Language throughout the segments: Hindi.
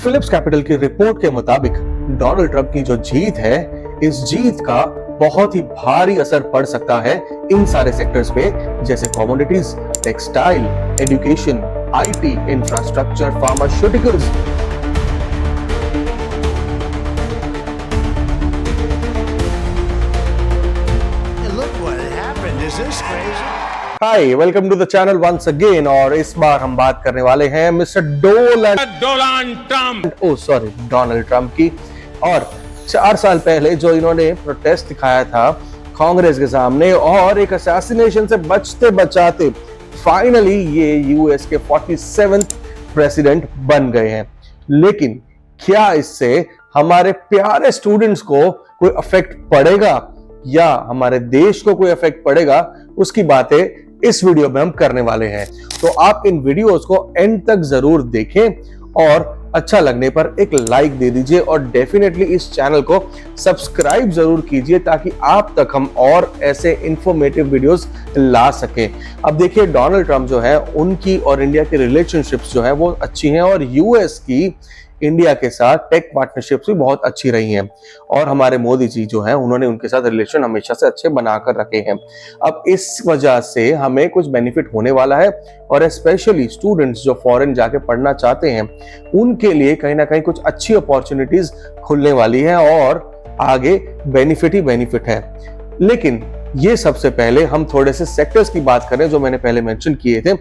फिलिप्स कैपिटल की रिपोर्ट के मुताबिक डोनाल्ड ट्रंप की जो जीत है, इस जीत का बहुत ही भारी असर पड़ सकता है इन सारे सेक्टर्स पे, जैसे commodities, textile, education, IT, infrastructure, pharmaceuticals. Hi, welcome to the channel once again. और इस बार हम बात करने वाले हैं मिस्टर डोनाल्ड ट्रंप की। और 4 साल पहले जो इन्होंने प्रोटेस्ट दिखाया था कांग्रेस के सामने और एक असैसिनेशन से बचते बचाते फाइनली ये यूएस के 47th प्रेसिडेंट बन गए हैं। लेकिन क्या इससे हमारे प्यारे स्टूडेंट्स को कोई इफेक्ट पड़ेगा या हमारे देश को कोई इफेक्ट पड़ेगा, उसकी बातें इस वीडियो में हम करने वाले हैं। तो आप इन वीडियोस को एंड तक जरूर देखें और अच्छा लगने पर एक लाइक दे दीजिए और डेफिनेटली इस चैनल को सब्सक्राइब जरूर कीजिए ताकि आप तक हम और ऐसे इंफॉर्मेटिव वीडियोस ला सकें। अब देखिए, डोनाल्ड ट्रंप जो है उनकी और इंडिया की रिलेशनशिप्स जो है वो अच्छी हैं और यूएस की इंडिया के साथ टेक पार्टनरशिप्स भी बहुत अच्छी रही हैं और हमारे मोदी जी जो हैं उन्होंने उनके साथ रिलेशन हमेशा से अच्छे बनाकर रखे हैं। अब इस वजह से हमें कुछ बेनिफिट होने वाला है और स्पेशली स्टूडेंट्स जो फॉरेन जाके पढ़ना चाहते हैं उनके लिए कहीं ना कहीं कुछ अच्छी अपॉर्चुनिटीज खुलने वाली है और आगे बेनिफिट ही बेनिफिट है। लेकिन ये सबसे पहले हम थोड़े से सेक्टर्स की बात करें जो मैंने पहले मेंशन किए थे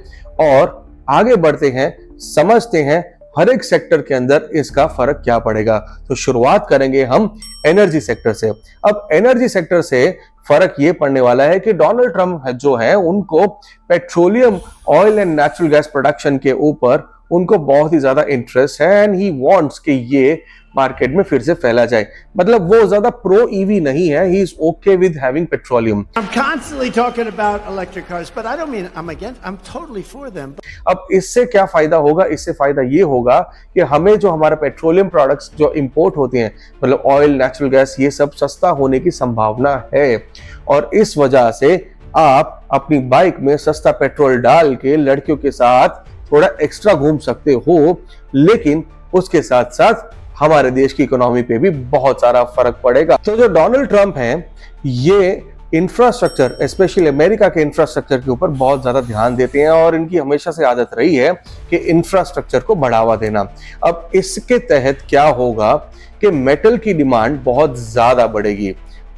और आगे बढ़ते हैं, समझते हैं हर एक सेक्टर के अंदर इसका फर्क क्या पड़ेगा। तो शुरुआत करेंगे हम एनर्जी सेक्टर से। अब एनर्जी सेक्टर से फर्क ये पड़ने वाला है कि डोनाल्ड ट्रंप जो है उनको petroleum, oil and natural gas production के ऊपर उनको बहुत ही ज्यादा इंटरेस्ट है एंड ही वांट्स कि ये मार्केट में फिर से फैला जाए। मतलब वो ज्यादा प्रो ईवी नहीं है, he is okay with having petroleum. I'm constantly talking about electric cars, but I don't mean I'm against, I'm totally for them. अब इससे क्या फायदा होगा? इससे फायदा ये होगा कि हमें जो हमारा पेट्रोलियम प्रोडक्ट्स जो इंपोर्ट होते हैं, मतलब ऑयल, नेचुरल गैस, ये सब सस्ता होने की संभावना है और इस वजह से आप अपनी बाइक में सस्ता पेट्रोल डाल के लड़कियों के साथ थोड़ा एक्स्ट्रा घूम सकते हो। लेकिन उसके साथ साथ हमारे देश की इकोनॉमी पे भी बहुत सारा फर्क पड़ेगा। तो जो डोनाल्ड ट्रंप हैं, ये इंफ्रास्ट्रक्चर, स्पेशली अमेरिका के इंफ्रास्ट्रक्चर के ऊपर बहुत ज्यादा ध्यान देते हैं और इनकी हमेशा से आदत रही है कि इंफ्रास्ट्रक्चर को बढ़ावा देना। अब इसके तहत क्या होगा कि मेटल की डिमांड बहुत ज्यादा बढ़ेगी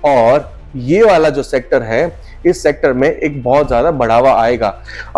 और ये वाला जो सेक्टर है, इस सेक्टर में एक बहुत ज्यादा बढ़ावा आएगा।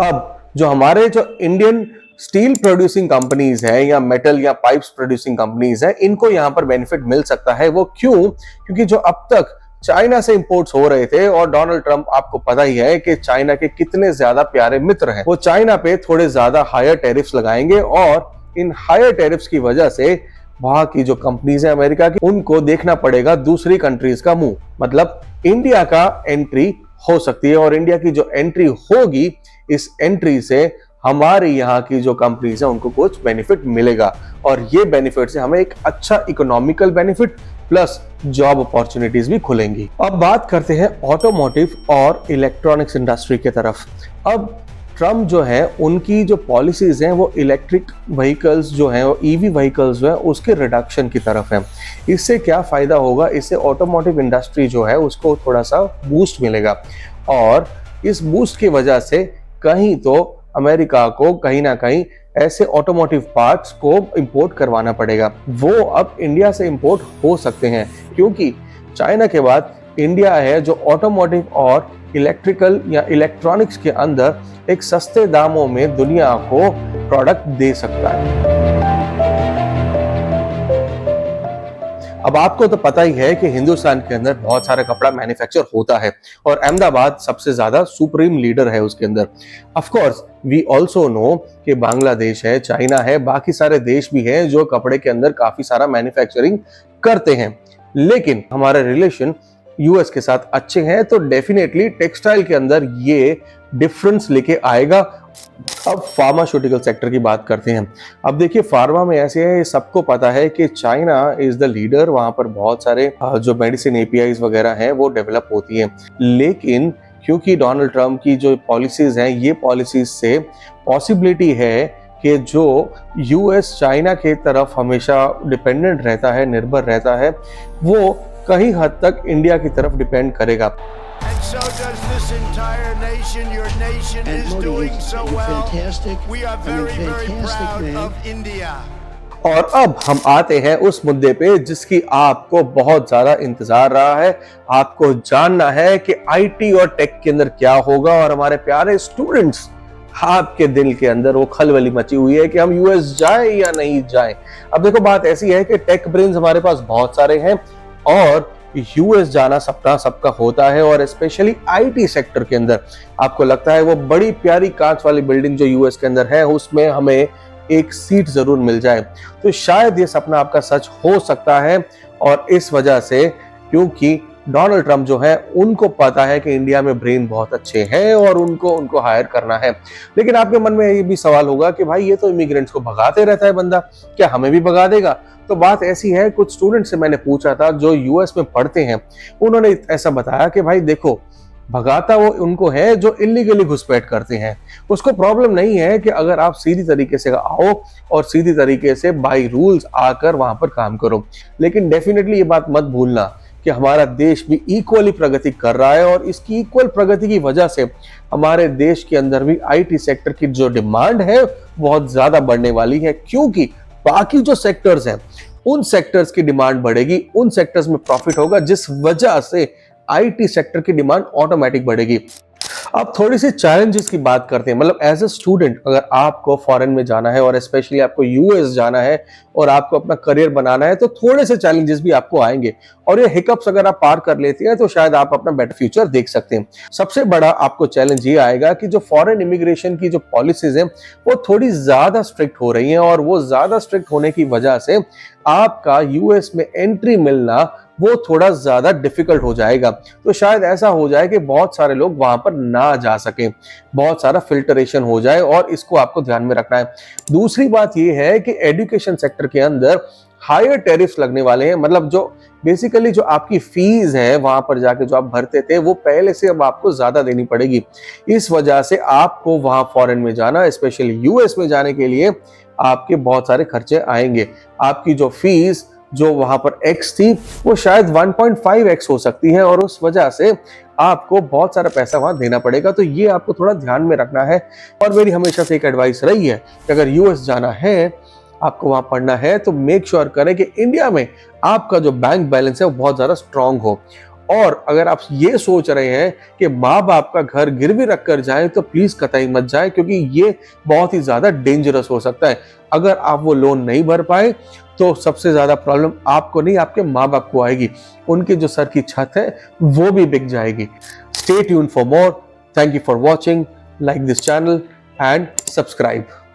अब जो हमारे जो इंडियन स्टील प्रोड्यूसिंग कंपनीज है या मेटल या पाइप्स प्रोड्यूसिंग कंपनीज है, इनको यहां पर बेनिफिट मिल सकता है। वो क्यों? क्योंकि जो अब तक चाइना से इंपोर्ट्स हो रहे थे और डोनाल्ड ट्रंप, आपको पता ही है कि चाइना के कितने ज्यादा प्यारे मित्र हैं, वो चाइना पे थोड़े ज्यादा हायर टैरिफ्स लगाएंगे और इन हायर टैरिफ्स की वजह से वहां की जो कंपनीज है अमेरिका की, उनको देखना पड़ेगा दूसरी कंट्रीज का मुंह। मतलब इंडिया का एंट्री हो सकती है और इंडिया की जो एंट्री होगी, इस एंट्री से हमारे यहाँ की जो कंपनीज है उनको कुछ बेनिफिट मिलेगा और ये बेनिफिट से हमें एक अच्छा economical benefit plus job opportunities भी खुलेंगी। अब बात करते हैं ऑटोमोटिव और इलेक्ट्रॉनिक्स इंडस्ट्री की तरफ। अब ट्रम्प जो है उनकी जो पॉलिसीज हैं वो इलेक्ट्रिक व्हीकल्स जो हैं, ईवी व्हीकल्स जो है उसके रिडक्शन की तरफ है। इससे क्या फायदा होगा? इससे ऑटोमोटिव इंडस्ट्री जो है उसको थोड़ा सा बूस्ट मिलेगा और इस बूस्ट की वजह से कहीं तो अमेरिका को कहीं ना कहीं ऐसे ऑटोमोटिव पार्ट्स को इंपोर्ट करवाना पड़ेगा। वो अब इंडिया से इंपोर्ट हो सकते हैं क्योंकि चाइना के बाद इंडिया है जो ऑटोमोटिव और इलेक्ट्रिकल या इलेक्ट्रॉनिक्स के अंदर एक सस्ते दामों में दुनिया को प्रोडक्ट दे सकता है। अब आपको तो पता ही है कि हिंदुस्तान के अंदर बहुत सारा कपड़ा मैन्युफैक्चर होता है और अहमदाबाद सबसे ज्यादा सुप्रीम लीडर है उसके अंदर। Of course we also know कि बांग्लादेश है, चाइना है, बाकी सारे देश भी हैं जो कपड़े के अंदर काफी सारा मैन्युफैक्चरिंग करते हैं। लेकिन हमारे रिलेशन यूएस के साथ अच्छे हैं तो डेफिनेटली टेक्सटाइल के अंदर ये डिफरेंस लेके आएगा। अब फार्मास्यूटिकल सेक्टर की बात करते हैं। अब देखिए, फार्मा में ऐसे है, सबको पता है कि चाइना इज द लीडर, वहां पर बहुत सारे जो मेडिसिन एपीआईज वगैरह हैं वो डेवलप होती हैं। लेकिन क्योंकि डोनाल्ड ट्रंप की जो पॉलिसीज हैं, ये पॉलिसीज से पॉसिबिलिटी है कि जो यूएस चाइना के तरफ हमेशा डिपेंडेंट रहता है, निर्भर रहता है, वो कहीं हद तक इंडिया की तरफ डिपेंड करेगा। And so does this entire nation. Your nation And is Modi, doing you're so well. fantastic. We are I mean, very, very fantastic, proud man. of India. और अब हम आते हैं उस मुद्दे पे जिसकी आपको बहुत ज्यादा इंतजार रहा है। आपको जानना है कि आईटी और टेक के अंदर क्या होगा, और हमारे प्यारे स्टूडेंट्स, आपके दिल के अंदर वो खलबली मची हुई है कि हम यूएस जाएं या नहीं जाएं। अब देखो, बात ऐसी है कि टेक ब्रेन्स हमारे पास बहुत सारे हैं और यूएस जाना सपना सबका होता है, और स्पेशली आईटी सेक्टर के अंदर आपको लगता है वो बड़ी प्यारी कांच वाली बिल्डिंग जो यूएस के अंदर है उसमें हमें एक सीट जरूर मिल जाए। तो शायद ये सपना आपका सच हो सकता है, और इस वजह से, क्योंकि डोनाल्ड ट्रंप जो है उनको पता है कि इंडिया में ब्रेन बहुत अच्छे हैं और उनको हायर करना है। लेकिन आपके मन में ये भी सवाल होगा कि भाई ये तो इमिग्रेंट्स को भगाते रहता है बंदा, क्या हमें भी भगा देगा? तो बात ऐसी है, कुछ स्टूडेंट से मैंने पूछा था जो यूएस में पढ़ते हैं, उन्होंने ऐसा बताया कि भाई देखो, भगाता वो उनको है जो इलीगली घुसपैठ करते हैं। उसको प्रॉब्लम नहीं है कि अगर आप सीधी तरीके से आओ और सीधी तरीके से बाय रूल्स आकर वहां पर काम करो, लेकिन डेफिनेटली ये बात मत भूलना कि हमारा देश भी इक्वली प्रगति कर रहा है, और इसकी इक्वल प्रगति की वजह से हमारे देश के अंदर भी आईटी सेक्टर की जो डिमांड है बहुत ज्यादा बढ़ने वाली है, क्योंकि बाकी जो सेक्टर्स हैं उन सेक्टर्स की डिमांड बढ़ेगी, उन सेक्टर्स में प्रॉफिट होगा, जिस वजह से आईटी सेक्टर की डिमांड ऑटोमेटिक बढ़ेगी। अब थोड़ी सी चैलेंजेस की बात करते हैं। मतलब एज ए स्टूडेंट अगर आपको फॉरेन में जाना है और स्पेशली आपको यूएस जाना है और आपको अपना करियर बनाना है, तो थोड़े से चैलेंजेस भी आपको आएंगे, और ये हिकअप्स अगर आप पार कर लेते हैं तो शायद आप अपना बेटर फ्यूचर देख सकते हैं। सबसे बड़ा आपको चैलेंज ये आएगा कि जो फॉरेन इमिग्रेशन की जो पॉलिसीज हैं वो थोड़ी ज्यादा स्ट्रिक्ट हो रही हैं, और वो ज्यादा स्ट्रिक्ट होने की वजह से आपका यूएस में एंट्री मिलना वो थोड़ा ज्यादा डिफिकल्ट हो जाएगा। तो शायद ऐसा हो जाए कि बहुत सारे लोग वहां पर ना जा सकें, बहुत सारा फिल्टरेशन हो जाए, और इसको आपको ध्यान में रखना है। दूसरी बात यह है कि एजुकेशन सेक्टर के अंदर हायर टैरिफ्स लगने वाले हैं। मतलब जो बेसिकली जो आपकी फीस है वहां पर जाके जो आप भरते थे वो पहले से अब आपको ज्यादा देनी पड़ेगी। इस वजह से आपको वहां फॉरेन में जाना, स्पेशली यूएस में जाने के लिए आपके बहुत सारे खर्चे आएंगे। आपकी जो फीस जो वहां पर x थी वो शायद 1.5x हो सकती है, और उस वजह से आपको बहुत सारा पैसा वहां देना पड़ेगा। तो ये आपको थोड़ा ध्यान में रखना है। और मेरी हमेशा से एक एडवाइस रही है कि अगर यूएस जाना है, आपको वहां पढ़ना है, तो मेक श्योर करें कि इंडिया में आपका जो बैंक बैलेंस है वो बहुत ज्यादा स्ट्रांग हो। और अगर आप ये सोच रहे हैं कि माँ बाप का घर गिरवी रख कर जाए, तो प्लीज कतई मत जाए, क्योंकि ये बहुत ही ज्यादा डेंजरस हो सकता है। अगर आप वो लोन नहीं भर पाए तो सबसे ज्यादा प्रॉब्लम आपको नहीं, आपके माँ बाप को आएगी। उनके जो सर की छत है वो भी बिक जाएगी। Stay tuned for more. Thank you for watching. Like this channel and subscribe.